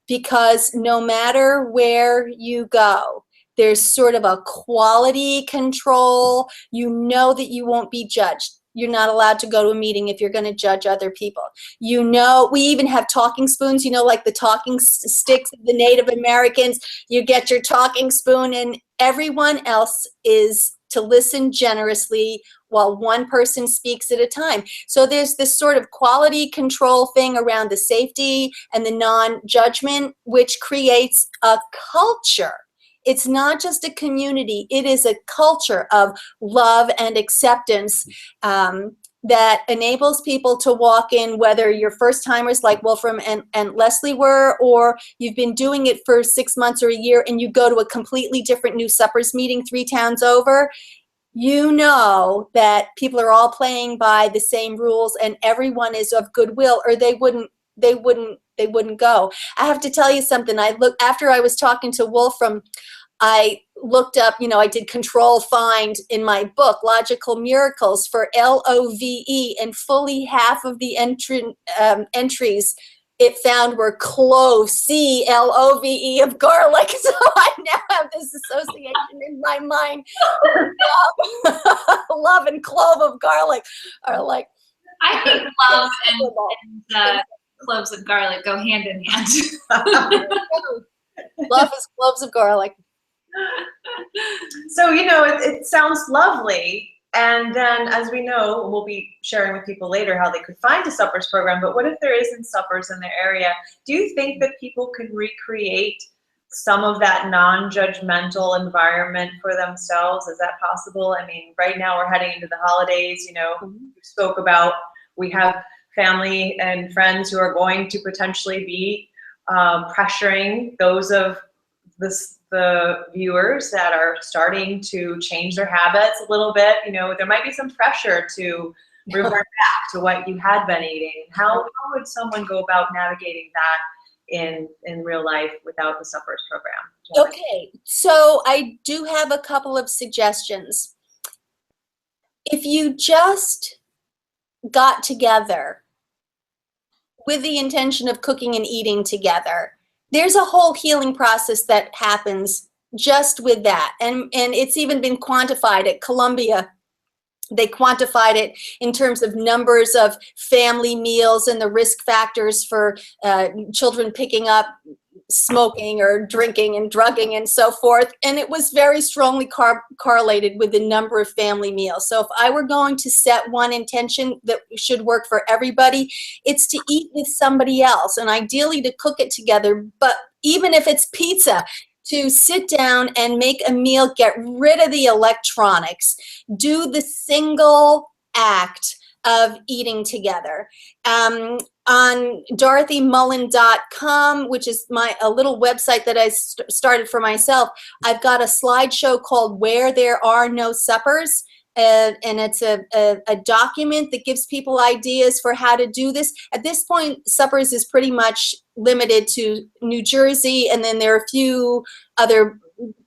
Because no matter where you go, There's sort of a quality control. You know that you won't be judged. You're not allowed to go to a meeting if you're going to judge other people. You know, we even have talking spoons, you know, like the talking sticks of the Native Americans. You get your talking spoon, and everyone else is to listen generously while one person speaks at a time. So there's this sort of quality control thing around the safety and the non-judgment, which creates a culture. It's not just a community, it is a culture of love and acceptance that enables people to walk in, whether you're first timers like Wolfram and Leslie were, or you've been doing it for 6 months or a year and you go to a completely different New Suppers meeting 3 towns over. You know that people are all playing by the same rules and everyone is of goodwill, or they wouldn't go. I have to tell you something. After I was talking to Wolfram, I looked up, you know, I did control find in my book, Logical Miracles, for LOVE, and fully half of the entries it found were cloves, CLOVE, of garlic. So I now have this association in my mind. Love and clove of garlic are like. I think love and cloves of garlic go hand in hand. Love is cloves of garlic. So, you know, it sounds lovely. And then, as we know, we'll be sharing with people later how they could find a suppers program, but what if there isn't suppers in their area? Do you think that people can recreate some of that non-judgmental environment for themselves? Is that possible? I mean, right now we're heading into the holidays, you know, we spoke about, we have family and friends who are going to potentially be pressuring those of the viewers that are starting to change their habits a little bit. You know, there might be some pressure to revert back to what you had been eating. How would someone go about navigating that in real life without the suppers program? Okay, so I do have a couple of suggestions. If you just got together with the intention of cooking and eating together, there's a whole healing process that happens just with that. And it's even been quantified at Columbia. They quantified it in terms of numbers of family meals and the risk factors for children picking up smoking or drinking and drugging and so forth. And it was very strongly correlated with the number of family meals. So if I were going to set one intention that should work for everybody, it's to eat with somebody else, and ideally to cook it together. But even if it's pizza, to sit down and make a meal, get rid of the electronics, do the single act of eating together. On DorothyMullen.com, which is a little website that I started for myself, I've got a slideshow called Where There Are No Suppers. And it's a document that gives people ideas for how to do this. At this point, suppers is pretty much limited to New Jersey, and then there are a few other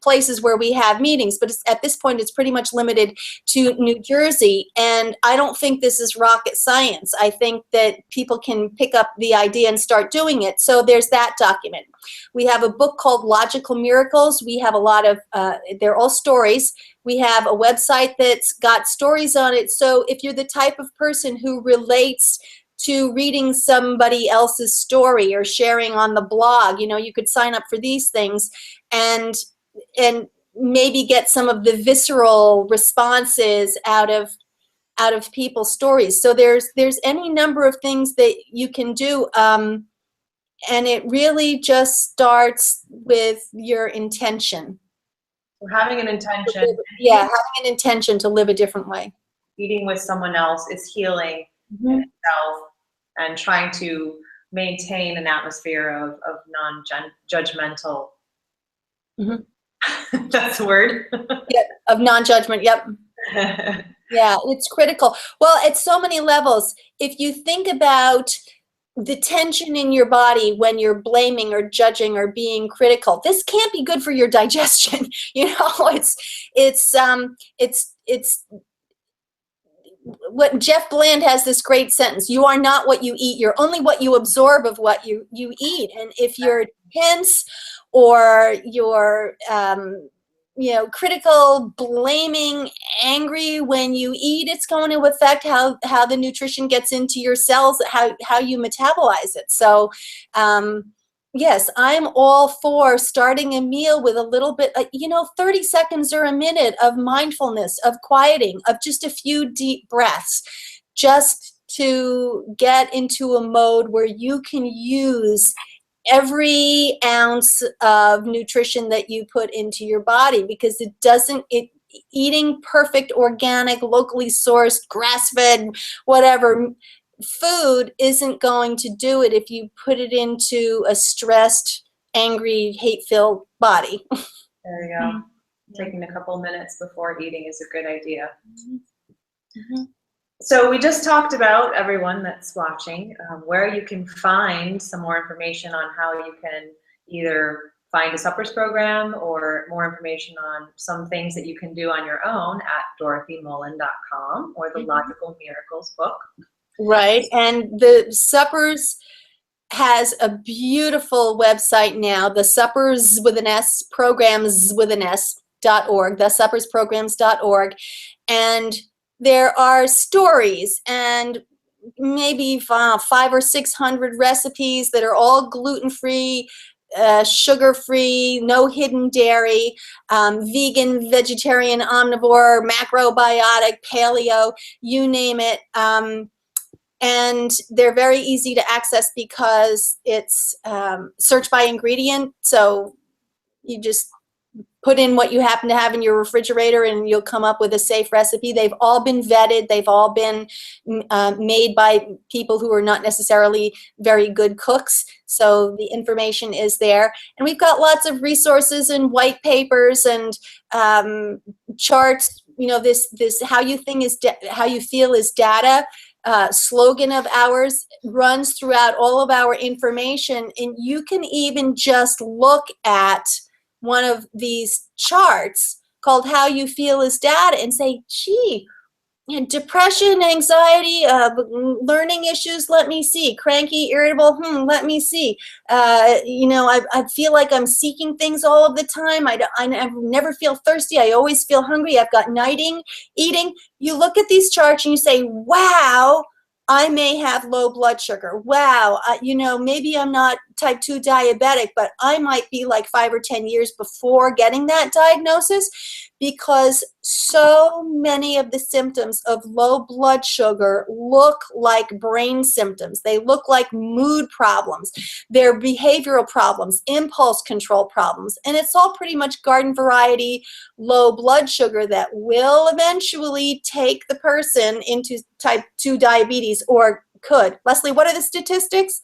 places where we have meetings, but at this point it's pretty much limited to New Jersey. And I don't think this is rocket science. I think that people can pick up the idea and start doing it. So there's that document. We have a book called Logical Miracles. We have a lot of, they're all stories. We have a website that's got stories on it. So if you're the type of person who relates to reading somebody else's story or sharing on the blog, you know, you could sign up for these things and maybe get some of the visceral responses out of people's stories. So there's any number of things that you can do, and it really just starts with your intention. So having an intention. Yeah, having an intention to live a different way. Eating with someone else is healing in itself, and trying to maintain an atmosphere of non-judgmental. That's the word. Yeah, of non-judgment. Yep. Yeah, it's critical. Well, at so many levels. If you think about the tension in your body when you're blaming or judging or being critical, this can't be good for your digestion. You know, it's what Jeff Bland has this great sentence: you are not what you eat, you're only what you absorb of what you eat. And if you're tense or you're critical, blaming, angry when you eat, it's going to affect how the nutrition gets into your cells, how you metabolize it. So yes, I'm all for starting a meal with a little bit, 30 seconds or a minute of mindfulness, of quieting, of just a few deep breaths, just to get into a mode where you can use every ounce of nutrition that you put into your body, because eating perfect, organic, locally sourced, grass-fed, whatever food isn't going to do it if you put it into a stressed, angry, hate-filled body. There you go. Taking a couple minutes before eating is a good idea. Mm-hmm. So we just talked about, everyone that's watching, where you can find some more information on how you can either find a suppers program or more information on some things that you can do on your own at dorothymullen.com or the Logical Miracles book. Right, and the Suppers has a beautiful website now, the Suppers with an S, programs with an S.org, thesuppersprograms.org, and there are stories and maybe 500 or 600 recipes that are all gluten-free, sugar-free, no hidden dairy, vegan, vegetarian, omnivore, macrobiotic, paleo, you name it. And they're very easy to access because it's search by ingredient. So you just put in what you happen to have in your refrigerator and you'll come up with a safe recipe. They've all been vetted. They've all been made by people who are not necessarily very good cooks. So the information is there. And we've got lots of resources and white papers and charts. This how you feel is data. Slogan of ours runs throughout all of our information. And you can even just look at one of these charts called How You Feel is Data and say, gee, depression, anxiety, learning issues, let me see. Cranky, irritable, let me see. I feel like I'm seeking things all of the time. I never feel thirsty. I always feel hungry. I've got night eating. You look at these charts and you say, wow, I may have low blood sugar. Wow, maybe I'm not type 2 diabetic, but I might be like 5 or 10 years before getting that diagnosis, because so many of the symptoms of low blood sugar look like brain symptoms. They look like mood problems. They're behavioral problems, impulse control problems, and it's all pretty much garden variety low blood sugar that will eventually take the person into type 2 diabetes, or could. Leslie, what are the statistics?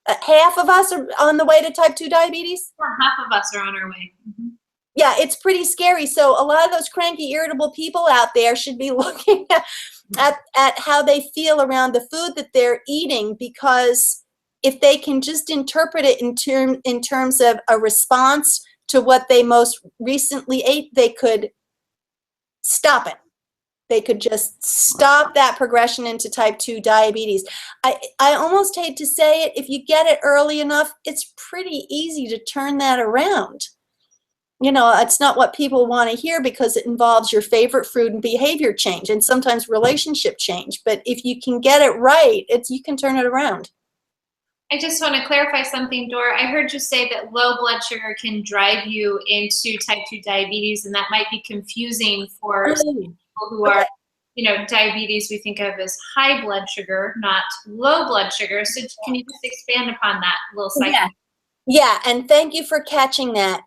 Half of us are on the way to type 2 diabetes? Half of us are on our way. Mm-hmm. Yeah, it's pretty scary. So a lot of those cranky, irritable people out there should be looking at how they feel around the food that they're eating, because if they can just interpret it in terms of a response to what they most recently ate, they could stop it. They could just stop that progression into type 2 diabetes. I almost hate to say it, if you get it early enough, it's pretty easy to turn that around. It's not what people want to hear because it involves your favorite food and behavior change and sometimes relationship change. But if you can get it right, you can turn it around. I just want to clarify something, Dor. I heard you say that low blood sugar can drive you into type 2 diabetes, and that might be confusing for people who are, diabetes we think of as high blood sugar, not low blood sugar. So can you just expand upon that little cycle? Yeah, and thank you for catching that.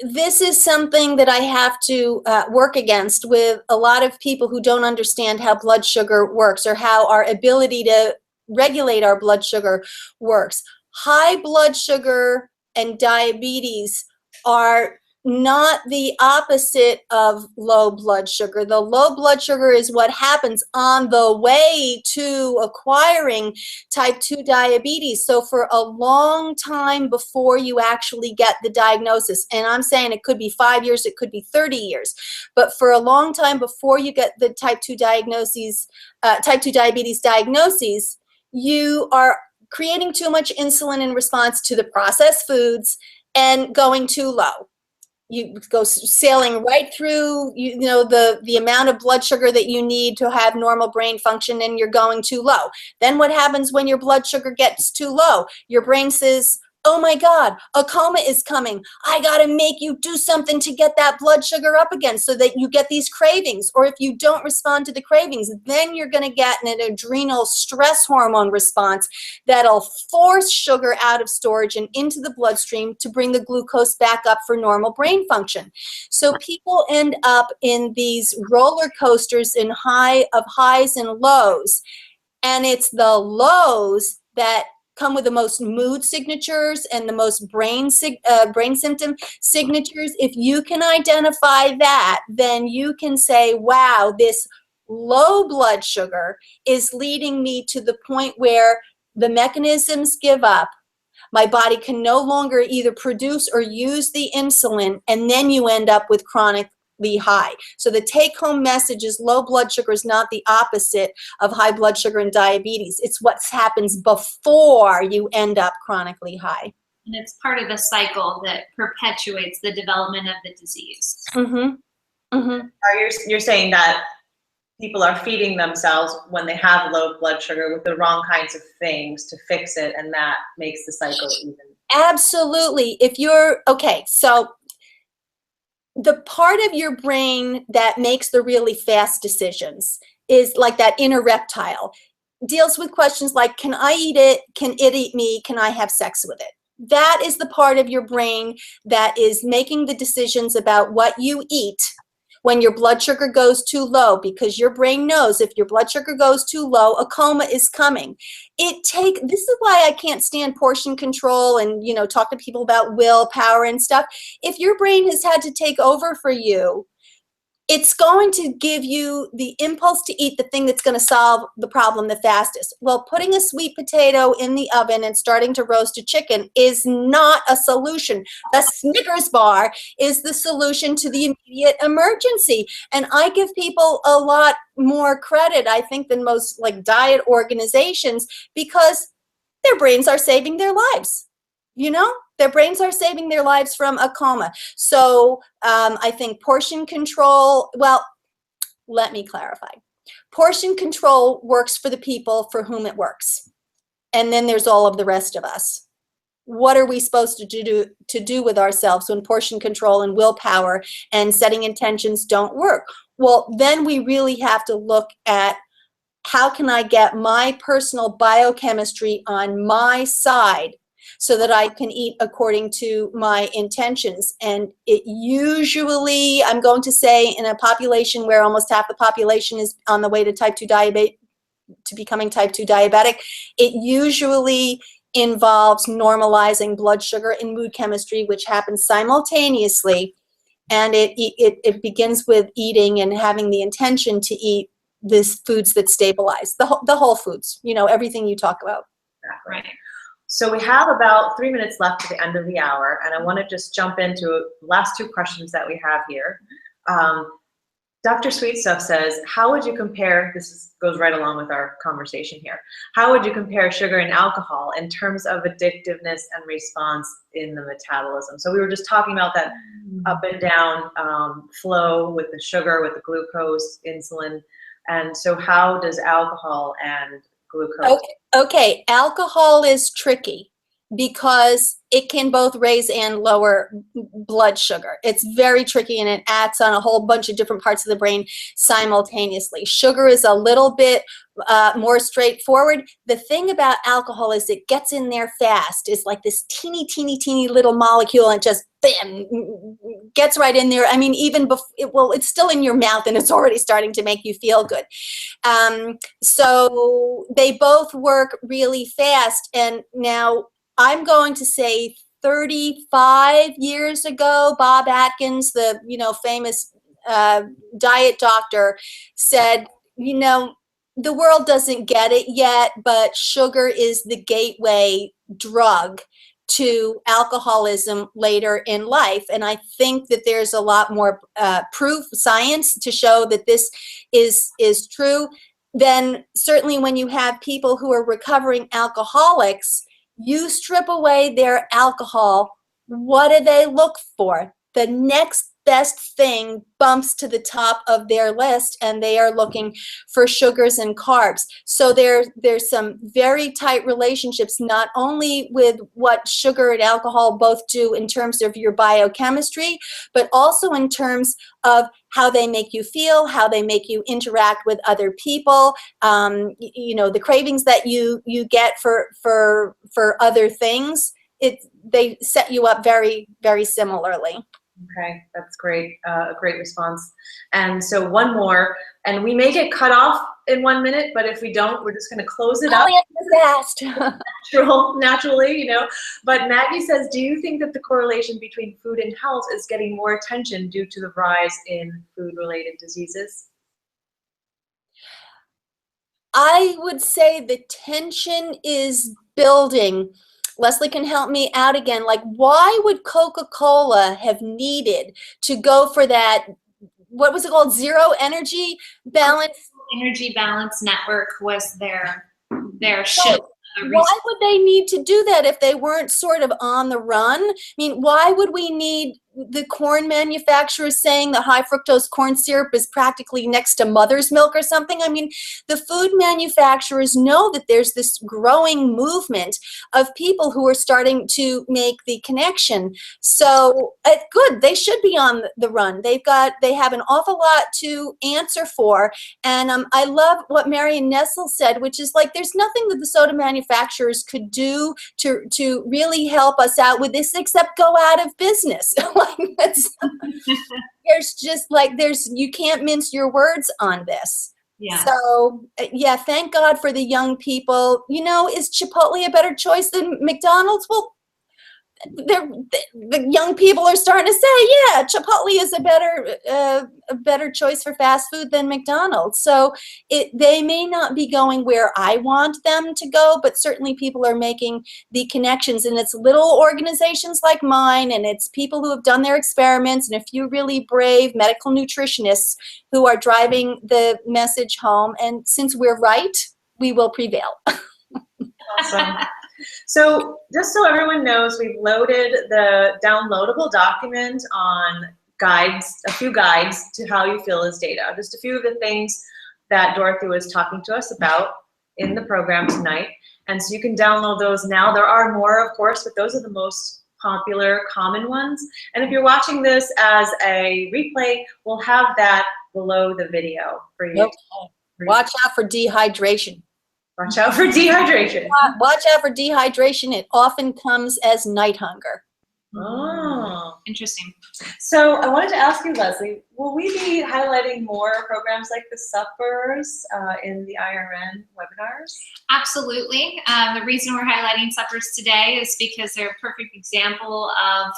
This is something that I have to work against with a lot of people who don't understand how blood sugar works or how our ability to regulate our blood sugar works. High blood sugar and diabetes are not the opposite of low blood sugar. The low blood sugar is what happens on the way to acquiring type 2 diabetes. So for a long time before you actually get the diagnosis, and I'm saying it could be 5 years, it could be 30 years, but for a long time before you get the type 2 diagnoses, type 2 diabetes diagnoses, you are creating too much insulin in response to the processed foods and going too low. you go sailing right through, you know, the amount of blood sugar that you need to have normal brain function, and you're going too low. Then what happens when your blood sugar gets too low? Your brain says, oh my God, a coma is coming. I gotta make you do something to get that blood sugar up again so that you get these cravings. Or if you don't respond to the cravings, then you're gonna get an adrenal stress hormone response that'll force sugar out of storage and into the bloodstream to bring the glucose back up for normal brain function. So people end up in these roller coasters in highs and lows. And it's the lows that come with the most mood signatures and the most brain symptom signatures. If you can identify that, then you can say, wow, this low blood sugar is leading me to the point where the mechanisms give up. My body can no longer either produce or use the insulin, and then you end up with chronically high. So the take-home message is low blood sugar is not the opposite of high blood sugar and diabetes. It's what happens before you end up chronically high. And it's part of the cycle that perpetuates the development of the disease. Mm-hmm. Mm-hmm. You're saying that people are feeding themselves when they have low blood sugar with the wrong kinds of things to fix it, and that makes the cycle even. Absolutely. If you're, okay, so the part of your brain that makes the really fast decisions is like that inner reptile, deals with questions like, can I eat it? Can it eat me? Can I have sex with it? That is the part of your brain that is making the decisions about what you eat when your blood sugar goes too low, because your brain knows if your blood sugar goes too low, a coma is coming. This is why I can't stand portion control and, you know, talk to people about willpower and stuff. If your brain has had to take over for you, it's going to give you the impulse to eat the thing that's going to solve the problem the fastest. Well, putting a sweet potato in the oven and starting to roast a chicken is not a solution. The Snickers bar is the solution to the immediate emergency. And I give people a lot more credit, I think, than most like diet organizations, because their brains are saving their lives. You know, their brains are saving their lives from a coma. So I think portion control, well, let me clarify. Portion control works for the people for whom it works. And then there's all of the rest of us. What are we supposed to do with ourselves when portion control and willpower and setting intentions don't work? Well, then we really have to look at, how can I get my personal biochemistry on my side so that I can eat according to my intentions? And it usually, I'm going to say, in a population where almost half the population is on the way to type 2 diabetes, to becoming type 2 diabetic, it usually involves normalizing blood sugar and mood chemistry, which happens simultaneously. And it begins with eating and having the intention to eat these foods that stabilize, the whole foods, you know, everything you talk about. Right. So we have about 3 minutes left to the end of the hour, and I want to just jump into the last two questions that we have here. Dr. Sweetstuff says, how would you compare, goes right along with our conversation here, how would you compare sugar and alcohol in terms of addictiveness and response in the metabolism? So we were just talking about that up and down flow with the sugar, with the glucose, insulin, and so how does alcohol and glucose? Okay, alcohol is tricky because it can both raise and lower blood sugar. It's very tricky, and it acts on a whole bunch of different parts of the brain simultaneously. Sugar is a little bit more straightforward. The thing about alcohol is it gets in there fast. It's like this teeny, teeny, teeny little molecule, and just bam, gets right in there. I mean, even before, it's still in your mouth and it's already starting to make you feel good. So they both work really fast. And now I'm going to say 35 years ago, Bob Atkins, the famous diet doctor, said, the world doesn't get it yet, but sugar is the gateway drug to alcoholism later in life. And I think that there's a lot more proof, science, to show that this is true. Then certainly when you have people who are recovering alcoholics, you strip away their alcohol, what do they look for? the next best thing bumps to the top of their list, and they are looking for sugars and carbs. So there's some very tight relationships, not only with what sugar and alcohol both do in terms of your biochemistry, but also in terms of how they make you feel, how they make you interact with other people, you know, the cravings that you get for other things. They set you up very, very similarly. Okay, that's great. A great response. And so one more, and we may get cut off in 1 minute, but if we don't, we're just going to close it up. Fast. Naturally, you know. But Maggie says, do you think that the correlation between food and health is getting more attention due to the rise in food-related diseases? I would say the tension is building. Leslie can help me out again. Like, why would Coca-Cola have needed to go for that, what was it called, zero energy balance? Energy Balance Network was their show. Why would they need to do that if they weren't sort of on the run? I mean, why would we need the corn manufacturers saying the high fructose corn syrup is practically next to mother's milk or something? I mean, the food manufacturers know that there's this growing movement of people who are starting to make the connection. So good, they should be on the run. They have an awful lot to answer for. And I love what Marion Nessel said, which is like, there's nothing that the soda manufacturers could do to really help us out with this except go out of business. There's just like, you can't mince your words on this. Yeah. So yeah, thank God for the young people. You know, is Chipotle a better choice than McDonald's? Well, the young people are starting to say, yeah, Chipotle is a better choice for fast food than McDonald's. So they may not be going where I want them to go, but certainly people are making the connections, and it's little organizations like mine, and it's people who have done their experiments, and a few really brave medical nutritionists who are driving the message home. And since we're right, we will prevail. Awesome. So just so everyone knows, we've loaded the downloadable document on guides, a few guides to how you fill as data. Just a few of the things that Dorothy was talking to us about in the program tonight. And so you can download those now. There are more, of course, but those are the most popular, common ones. And if you're watching this as a replay, we'll have that below the video for you. Okay. Watch out for dehydration. Watch out for dehydration. Watch out for dehydration. It often comes as night hunger. Oh, interesting. So I wanted to ask you, Leslie, will we be highlighting more programs like the suppers in the IRN webinars? Absolutely. The reason we're highlighting suppers today is because they're a perfect example of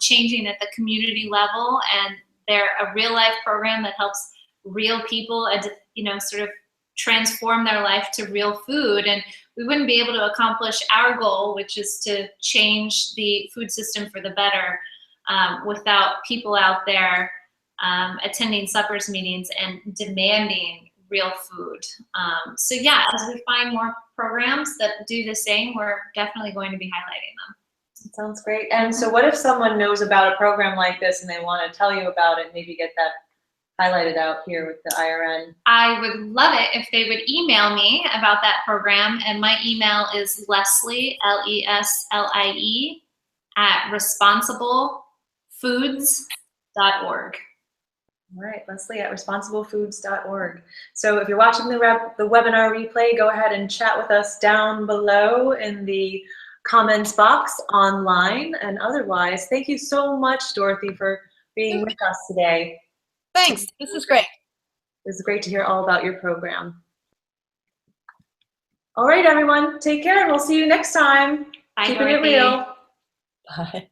changing at the community level, and they're a real life program that helps real people, sort of transform their life to real food. And we wouldn't be able to accomplish our goal, which is to change the food system for the better, without people out there attending suppers meetings and demanding real food. So yeah, as we find more programs that do the same, we're definitely going to be highlighting them. That sounds great. And so what if someone knows about a program like this and they want to tell you about it, maybe get that highlighted out here with the IRN? I would love it if they would email me about that program, and my email is Leslie, Leslie, at responsiblefoods.org. All right, Leslie at responsiblefoods.org. So if you're watching the webinar replay, go ahead and chat with us down below in the comments box online. And otherwise, thank you so much, Dorothy, for being with us today. Thanks. This is great. It was great to hear all about your program. All right, everyone, take care, and we'll see you next time. Bye, Keeping it Dorothy. real. Bye.